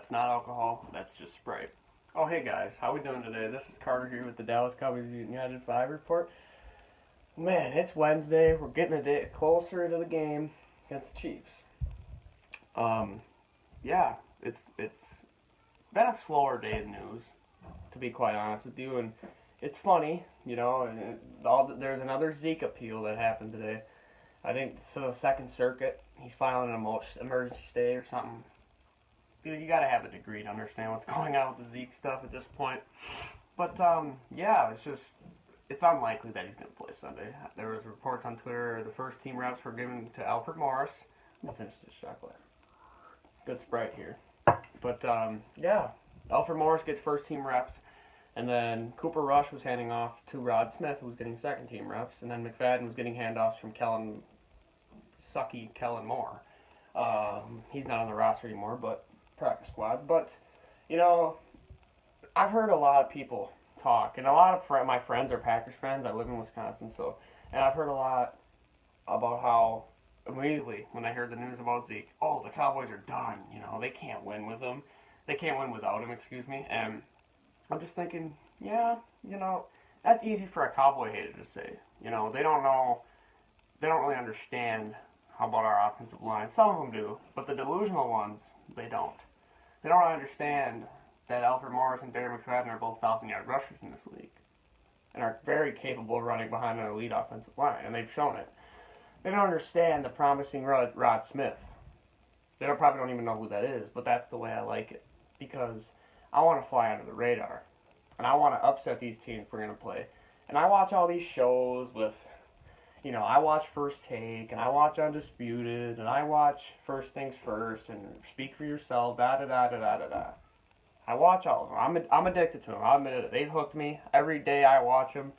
That's not alcohol. That's just Sprite. Oh, hey guys, how we doing today? This is Carter here with the Dallas Cowboys United 5 report. Man, it's Wednesday. We're getting a day closer to the game against the Chiefs. Yeah, it's been a slower day of news, to be quite honest with you, and it's funny, you know. And there's another Zeke appeal that happened today. I think to the Second Circuit. He's filing an emergency stay or something. Dude, you gotta have a degree to understand what's going on with the Zeke stuff at this point. But yeah, it's unlikely that he's gonna play Sunday. There was reports on Twitter the first team reps were given to Alfred Morris. I'm gonna finish this chocolate. Good Sprite here. But yeah, Alfred Morris gets first team reps, and then Cooper Rush was handing off to Rod Smith, who was getting second team reps, and then McFadden was getting handoffs from Kellen Moore. He's not on the roster anymore, but practice squad. But you know, I've heard a lot of people talk, and a lot of my friends are Packers fans. I live in Wisconsin, and I've heard a lot about how immediately when I heard the news about Zeke, oh, the Cowboys are done. You know, they can't win with him. They can't win without him. Excuse me. And I'm just thinking, yeah, you know, that's easy for a Cowboy hater to say. You know, they don't know. They don't really understand how about our offensive line. Some of them do, but the delusional ones, they don't. They don't understand that Alfred Morris and Darren McFadden are both 1,000-yard rushers in this league and are very capable of running behind an elite offensive line, and they've shown it. They don't understand the promising Rod Smith. They probably don't even know who that is, but that's the way I like it, because I want to fly under the radar, and I want to upset these teams we're going to play. And I watch all these shows with, you know, I watch First Take, and I watch Undisputed, and I watch First Things First, and Speak for Yourself, da-da-da-da-da-da-da. I watch all of them. I'm addicted to them. I'll admit it. They've hooked me. Every day I watch them.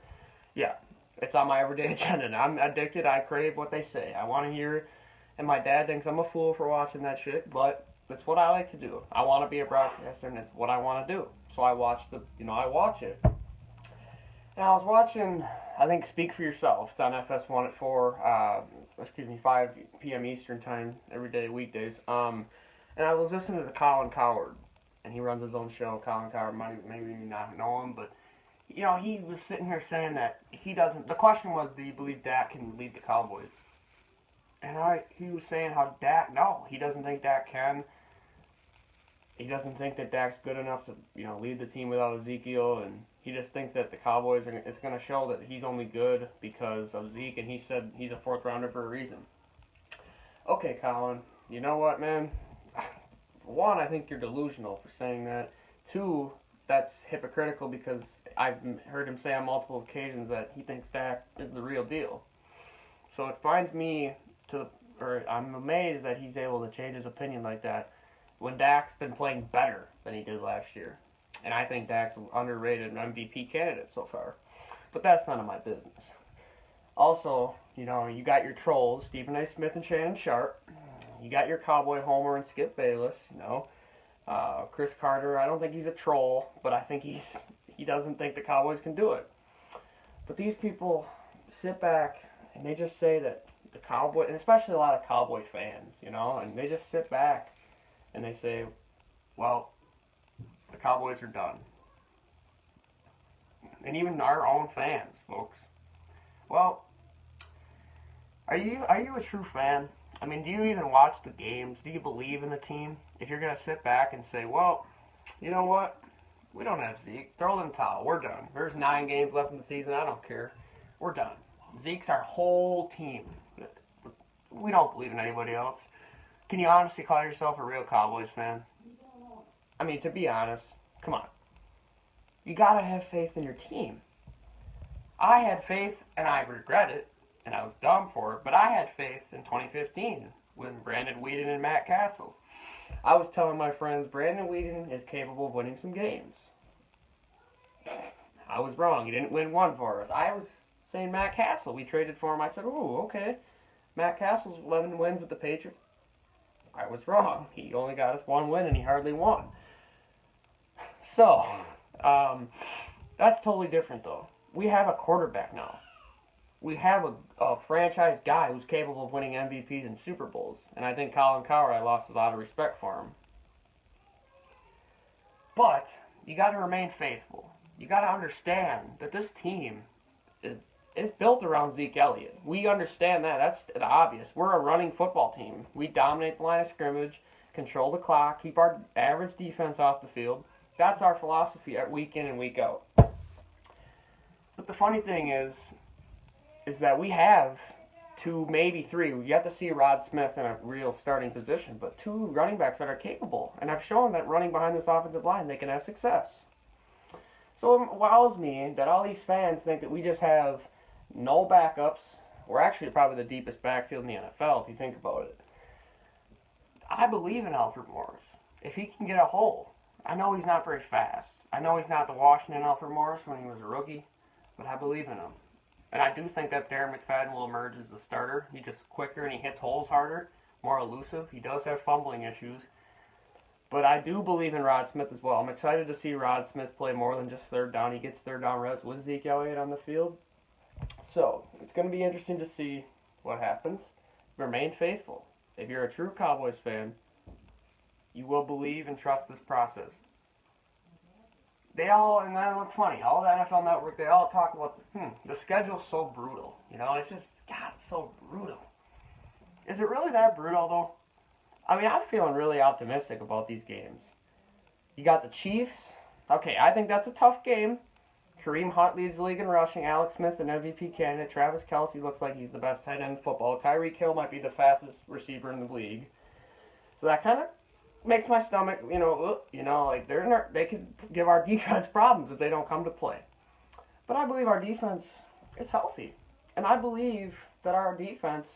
Yeah, it's on my everyday agenda. And I'm addicted. I crave what they say. I want to hear it. And my dad thinks I'm a fool for watching that shit, but it's what I like to do. I want to be a broadcaster, and it's what I want to do. So I watch it. And I was watching, I think, Speak for Yourself. It's on FS1 at 5 p.m. Eastern Time, every day, weekdays. And I was listening to Colin Cowherd, and he runs his own show. Colin Cowherd, maybe not know him, but, you know, he was sitting here saying that he doesn't, the question was, do you believe Dak can lead the Cowboys? And he was saying how no, he doesn't think Dak can. He doesn't think that Dak's good enough to, you know, lead the team without Ezekiel, and he just thinks that the Cowboys it's going to show that he's only good because of Zeke, and he said he's a fourth rounder for a reason. Okay, Colin, you know what, man? One, I think you're delusional for saying that. Two, that's hypocritical because I've heard him say on multiple occasions that he thinks Dak is the real deal. So it finds me I'm amazed that he's able to change his opinion like that when Dak's been playing better than he did last year. And I think Dak's an underrated MVP candidate so far. But that's none of my business. Also, you know, you got your trolls, Stephen A. Smith and Shannon Sharp. You got your Cowboy Homer and Skip Bayless, you know. Chris Carter, I don't think he's a troll, but I think he doesn't think the Cowboys can do it. But these people sit back and they just say that the Cowboys, and especially a lot of Cowboy fans, you know, and they just sit back and they say, well, the Cowboys are done. And even our own fans, folks. Well, are you a true fan? I mean, do you even watch the games? Do you believe in the team? If you're going to sit back and say, well, you know what? We don't have Zeke. Throw in the towel. We're done. There's 9 games left in the season. I don't care. We're done. Zeke's our whole team. We don't believe in anybody else. Can you honestly call yourself a real Cowboys fan? I mean, to be honest, come on. You gotta have faith in your team. I had faith, and I regret it, and I was dumb for it, but I had faith in 2015 with Brandon Weeden and Matt Castle. I was telling my friends, Brandon Weeden is capable of winning some games. I was wrong. He didn't win one for us. I was saying Matt Castle. We traded for him. I said, ooh, okay. Matt Castle's 11 wins with the Patriots. I was wrong. He only got us 1 win, and he hardly won. So, that's totally different, though. We have a quarterback now. We have a franchise guy who's capable of winning MVPs and Super Bowls. And I think Colin Cowherd, I lost a lot of respect for him. But you got to remain faithful. You got to understand that this team is built around Zeke Elliott. We understand that. That's obvious. We're a running football team. We dominate the line of scrimmage, control the clock, keep our average defense off the field. That's our philosophy week in and week out. But the funny thing is that we have two, maybe three. We get to see Rod Smith in a real starting position, but two running backs that are capable. And I've shown that running behind this offensive line, they can have success. So it wows me that all these fans think that we just have no backups. We're actually probably the deepest backfield in the NFL if you think about it. I believe in Alfred Morris. If he can get a hole, I know he's not very fast. I know he's not the Washington Alfred Morris when he was a rookie, but I believe in him. And I do think that Darren McFadden will emerge as the starter. He's just quicker and he hits holes harder, more elusive. He does have fumbling issues. But I do believe in Rod Smith as well. I'm excited to see Rod Smith play more than just third down. He gets third down reps with Zeke Elliott on the field. So, it's going to be interesting to see what happens. Remain faithful. If you're a true Cowboys fan, you will believe and trust this process. And then what's funny, all the NFL Network, they all talk about, the schedule's so brutal. It's just, God, it's so brutal. Is it really that brutal, though? I mean, I'm feeling really optimistic about these games. You got the Chiefs. Okay, I think that's a tough game. Kareem Hunt leads the league in rushing. Alex Smith, an MVP candidate. Travis Kelce looks like he's the best tight end in football. Tyreek Hill might be the fastest receiver in the league. So that kind of makes my stomach, like they could give our defense problems if they don't come to play. But I believe our defense is healthy. And I believe that our defense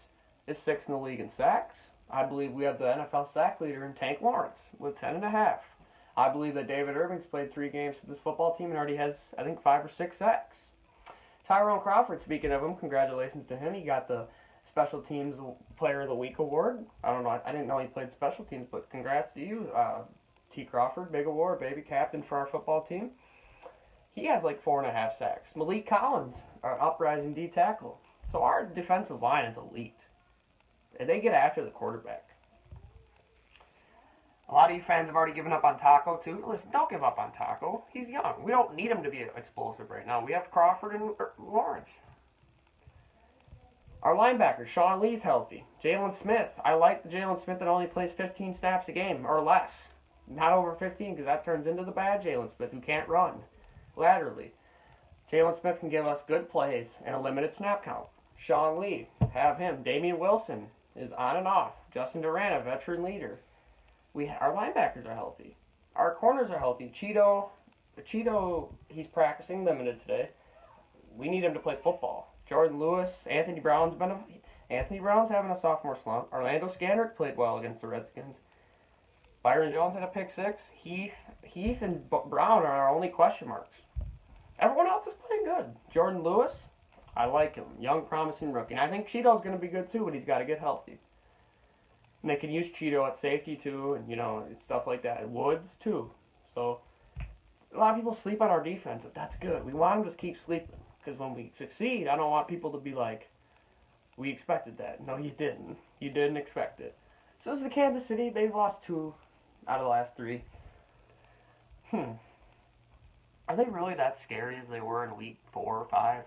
is 6th in the league in sacks. I believe we have the NFL sack leader in Tank Lawrence with 10.5. I believe that David Irving's played 3 games for this football team and already has, I think, 5 or 6 sacks. Tyrone Crawford, speaking of him, congratulations to him. He got the Special Teams Player of the Week award. I don't know. I didn't know he played special teams, but congrats to you, T-Crawford. Big award, baby captain for our football team. He has like 4.5 sacks. Malik Collins, our uprising D tackle. So our defensive line is elite. And they get after the quarterback. A lot of you fans have already given up on Taco, too. Listen, don't give up on Taco. He's young. We don't need him to be explosive right now. We have Crawford and Lawrence. Our linebacker, Sean Lee's healthy. Jalen Smith. I like the Jalen Smith that only plays 15 snaps a game, or less. Not over 15, because that turns into the bad Jalen Smith who can't run laterally. Jalen Smith can give us good plays and a limited snap count. Sean Lee, have him. Damian Wilson is on and off. Justin Durant, a veteran leader. Our linebackers are healthy. Our corners are healthy. Cheeto, he's practicing limited today. We need him to play football. Jordan Lewis, Anthony Brown's having a sophomore slump. Orlando Scandrick played well against the Redskins. Byron Jones had a pick 6. Heath and Brown are our only question marks. Everyone else is playing good. Jordan Lewis, I like him. Young, promising rookie. And I think Cheeto's going to be good too, but he's got to get healthy. And they can use Cheeto at safety too, and stuff like that. Woods too. So a lot of people sleep on our defense, but that's good. We want them to keep sleeping, because when we succeed, I don't want people to be like, we expected that. No, you didn't. You didn't expect it. So this is the Kansas City. They've lost 2 out of the last 3. Are they really that scary as they were in week 4 or 5?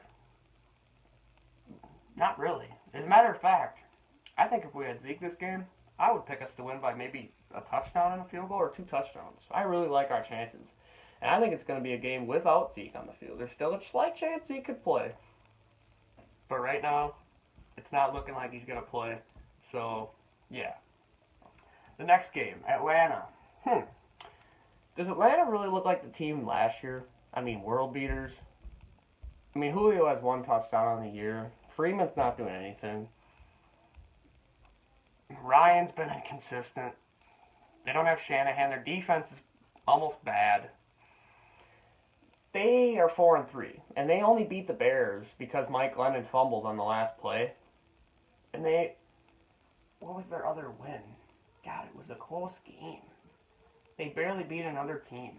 Not really. As a matter of fact, I think if we had Zeke this game, I would pick us to win by maybe a touchdown and a field goal or 2 touchdowns. I really like our chances. And I think it's going to be a game without Zeke on the field. There's still a slight chance Zeke could play. But right now, it's not looking like he's going to play. So, yeah. The next game, Atlanta. Does Atlanta really look like the team last year? I mean, world beaters. I mean, Julio has 1 touchdown on the year. Freeman's not doing anything. Ryan's been inconsistent. They don't have Shanahan. Their defense is almost bad. They are 4-3, and they only beat the Bears because Mike Lennon fumbled on the last play. And what was their other win? God, it was a close game. They barely beat another team.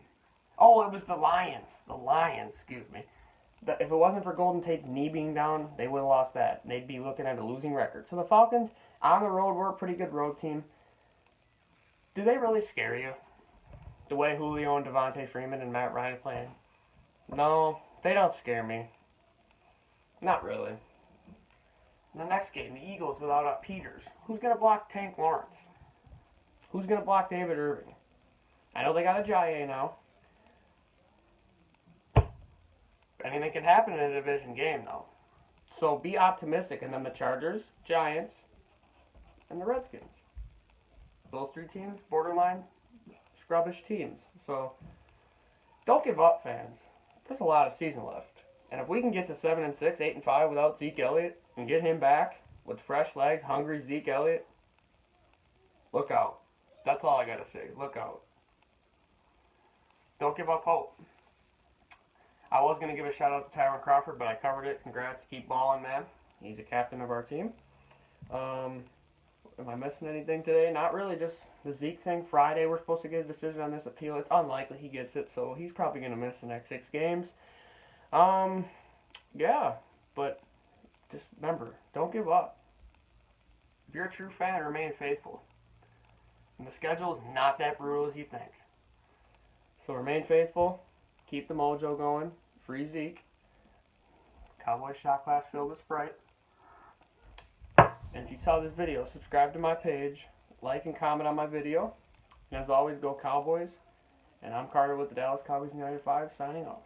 Oh, it was the Lions. The Lions, excuse me. If it wasn't for Golden Tate's knee being down, they would have lost that. And they'd be looking at a losing record. So the Falcons, on the road, we're a pretty good road team. Do they really scare you? The way Julio and Devontae Freeman and Matt Ryan are playing. No, they don't scare me. Not really. In the next game, the Eagles without Peters. Who's going to block Tank Lawrence? Who's going to block David Irving? I know they got Ajayi now. Anything can happen in a division game, though. So be optimistic. And then the Chargers, Giants, and the Redskins. Those three teams, borderline scrubbish teams. So don't give up, fans. There's a lot of season left. And if we can get to 7-6, 8-5 without Zeke Elliott and get him back with fresh legs, hungry Zeke Elliott, look out. That's all I got to say. Look out. Don't give up hope. I was going to give a shout out to T-Crawford, but I covered it. Congrats. Keep balling, man. He's a captain of our team. Am I missing anything today? Not really. Just the Zeke thing. Friday, we're supposed to get a decision on this appeal. It's unlikely he gets it, so he's probably going to miss the next 6 games. Yeah, but just remember, don't give up. If you're a true fan, remain faithful. And the schedule is not that brutal as you think. So remain faithful. Keep the mojo going. Free Zeke. Cowboys shot glass filled with Sprite. And if you saw this video, subscribe to my page, like and comment on my video. And as always, go Cowboys. And I'm Carter with the Dallas Cowboys United 5 signing off.